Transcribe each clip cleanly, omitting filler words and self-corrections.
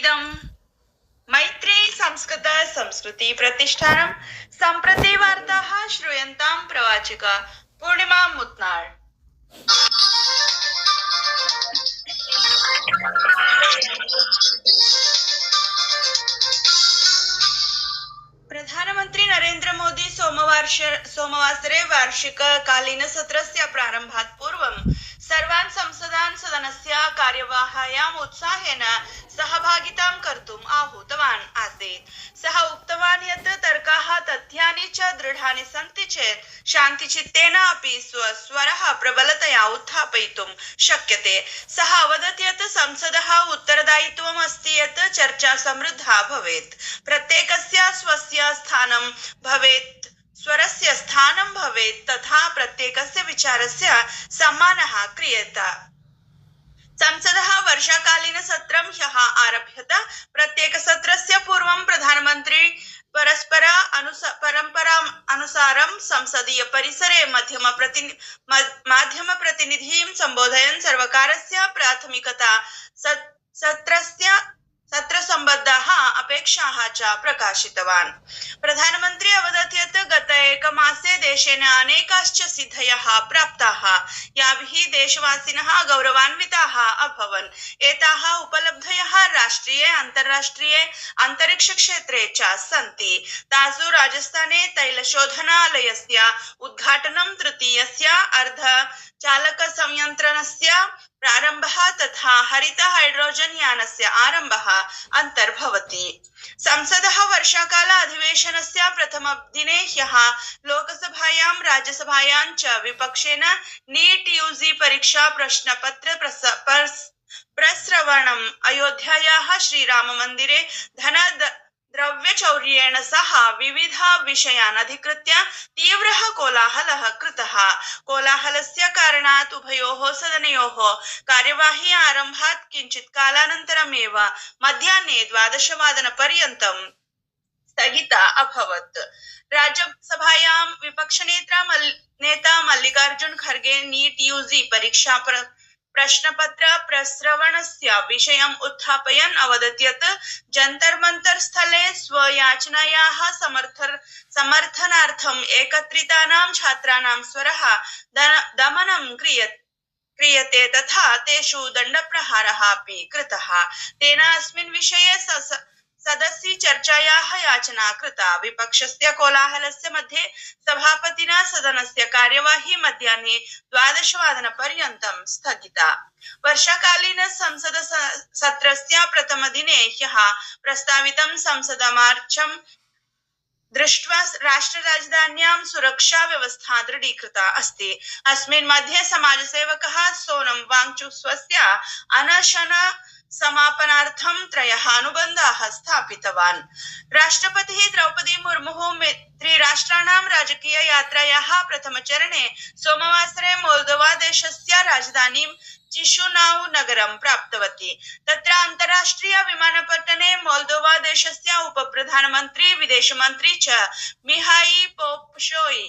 इदं मैत्री संस्कृत संस्कृति प्रतिष्ठानं सम्प्रति वार्ताः श्रूयन्तां प्रवाचिका पूर्णिमा मुत्नाळ्। प्रधानमंत्री नरेंद्र मोदी सोमवासरे वार्षिककालीन सत्रस्य प्रारम्भात् पूर्वं सर्वान् संसदान् सदनस्य कार्यवाहायाम् उत्साहेन सहभागितां कर्तुम् आहूतवान् आसीत्। सः उक्तवान् यत् तर्काः तथ्यानि च दृढानि सन्ति चेत् शान्तिचित्तेन अपि स्वरः प्रबलतया उत्थापयितुं शक्यते। सः अवदत् यत् संसदः उत्तरदायित्वम् अस्ति यत् चर्चा समृद्धा भवेत्, प्रत्येकस्य स्वस्य स्थानं भवेत्, स्वरस्य स्थानं भवेत् तथा प्रत्येकस्य विचारस्य सम्मानः क्रियेत। संसदः वर्षाकालीन सत्रं ह्यः आरभ्यत। प्रत्येक सत्रस्य पूर्वं प्रधानमन्त्री परम्पराम् अनुसारं संसदीय परिसरे माध्यमप्रतिनिधीं सम्बोधयन् सर्वकारस्य प्राथमिकता सत्रसम्बद्धाः अपेक्षाः च प्रकाशितवान्। प्रधानमन्त्री अवदत् यत् गत एकमासे देशेन अनेकाश्च सिद्धयः प्राप्ताः, याभिः देशवासिनः गौरवान्विताः अभवन्। एताः उपलब्धयः राष्ट्रिये, अन्ताराष्ट्रिये, अन्तरिक्षक्षेत्रे च सन्ति। तासु राजस्थाने तैलशोधनालयस्य उद्घाटनं, तृतीयस्य अर्धचालकसंयन्त्रस्य प्रारम्भः तथा हरित हाइड्रोजन यानस्य आरम्भः अन्तर्भवति। संसदः वर्षाकाल अधिवेशनस्य प्रथमदिने ह्यः लोकसभायां राज्यसभायां च विपक्षेन नीट यूजी परीक्षा प्रश्नपत्र प्रश्रवणम् अयोध्यायाः श्रीराममन्दिरे द्रव्यचौर्येण सह विविध विषयान् अधिकृत्य तीव्रः कोलाहलः कृतः। कोलाहलस्य कारणात् उभयोः सदनयोः कार्यवाही आरम्भात् किञ्चित् कालानन्तरमेव मध्याह्ने 12:00 स्थगिता अभवत्। राज्यसभायां विपक्षनेता मल्लिकार्जुन खर्गे नीट यूजी परीक्षा प्रश्नपत्र प्रश्रवणस्य विषयम् उत्थापयन् अवदत् यत् जन्तर् मन्तर् स्थले स्वयाचनायाः समर्थनार्थम् एकत्रितानां छात्राणां स्वरः दमनं क्रियते तथा तेषु दण्डप्रहारः अपि कृतः। तेन अस्मिन् विषये सदस्यि चर्चायाः याचना कृता। विपक्षस्य कोलाहलस्य मध्ये सभापतिना सदनस्य कार्यवाही मध्याह्ने 12:00 स्थगिता। वर्षाकालीन संसद सत्रस्य प्रथमदिने ह्यः प्रस्तावितं संसदमार्चं दृष्ट्वा राष्ट्रराजधान्यां सुरक्षा व्यवस्था दृढीकृता अस्ति। अस्मिन् मध्ये समाजसेवकः सोनम वांगचुक स्वस्य अनशन समापनार्थं 3 अनुबन्धाः स्थापितवान्। राष्ट्रपतिः द्रौपदी मुर्मुः त्रिराष्ट्राणां राजकीय यात्रायाः प्रथमचरणे सोमवासरे मोल्दोवा देशस्य राजधानीं चिशिनाउ नगरं प्राप्तवती। तत्र अन्ताराष्ट्रिय विमानपत्तने मोल्दोवा देशस्य उपप्रधानमन्त्री विदेशमन्त्री च मिहाई पोप्शोई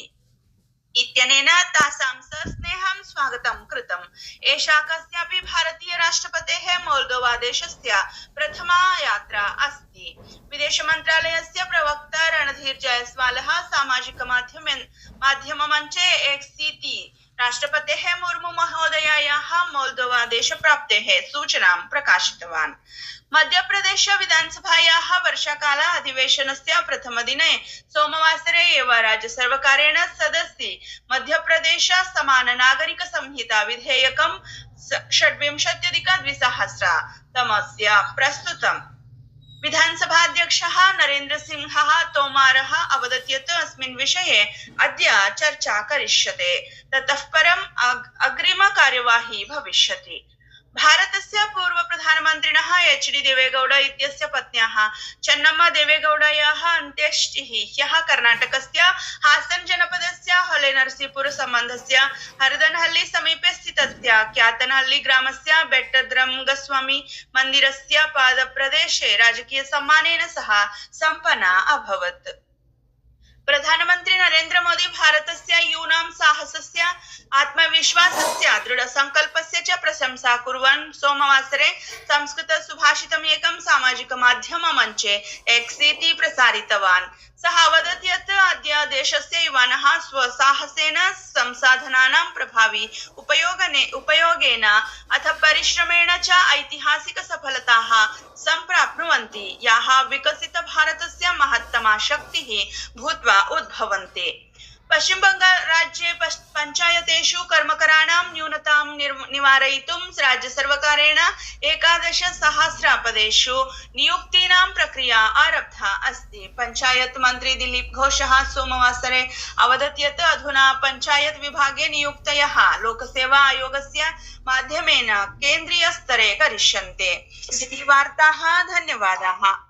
इत्यनेन तासां सस्नेहं स्वागतं कृतम्। एषा कस्यापि भारतीय राष्ट्रपतेः मोल्दोवा देशस्य प्रथमा यात्रा अस्ति। विदेशमन्त्रालयस्य प्रवक्ता रणधीर जयस्वालः सामाजिक माध्यममञ्चे एक्सिति राष्ट्रपतेः मुर्मु महोदयायाः मोल्दोवा देशप्राप्तेः सूचनां प्रकाशितवान्। मध्यप्रदेश विधानसभायाः वर्षाकाल अधिवेशनस्य प्रथमदिने सोमवासरे एव राज्यसर्वकारेण सदस्यि मध्यप्रदेश समान नागरिक संहिता विधेयकं 26-2000 प्रस्तुतम्। विधानसभाध्यक्षः नरेन्द्र सिंहः तोमारः अवदत् यत् अस्मिन् विषये अद्य चर्चा करिष्यते, ततः परम् अग्रिमकार्यवाही भविष्यति। भारतस्य पूर्व प्रधानमन्त्रिणः एच.डी. देवेगौड इत्यस्य पत्न्याः चन्नम्मा देवेगौडायाः अन्त्येष्टिः ह्यः कर्णाटकस्य हासन जनपदस्य होलेनरसीपुर सम्बन्धस्य हरदनहल्ली समीपे स्थितस्य क्यातनहल्ली ग्रामस्य बेट्टद्रंगस्वामी मन्दिरस्य पादप्रदेशे राजकीय सम्मानेन सह सम्पन्ना अभवत्। प्रधानमन्त्री नरेन्द्र मोदी भारतस्य यूनां साहसस्य आत्मविश्वासस्य दृढसङ्कल्पस्य च प्रशंसा कुर्वन् सोमवासरे संस्कृत सुभाषितम् एकं सामाजिक माध्यम मञ्चे एक्स इति प्रसारितवान्। सः अवदत् यत् अद्य देशस्य युवानः स्वसाहसेन संसाधनानां प्रभावी उपयोगेन अथ परिश्रमेण च ऐतिहासिक सफलताः सम्प्राप्नुवन्ति, याः विकसित भारतस्य महत्तमा शक्तिः भूत्वा उद्भवन्ति। पश्चिम बंगाल राज्ये पंचायतेषु कर्मकराणां न्यूनतां निवारयितुं राज्य सर्वकारेण 11,000 पदेषु नियुक्तीनां प्रक्रिया आरब्धा अस्ति। पंचायत मंत्री दिलीप घोषः सोमवासरे अवदत् यत् अधुना पंचायत विभागे नियुक्तयः लोकसेवा आयोगस्य माध्यमेन केन्द्रीय स्तरे करिष्यन्ते। इति वार्ताः। धन्यवादाः।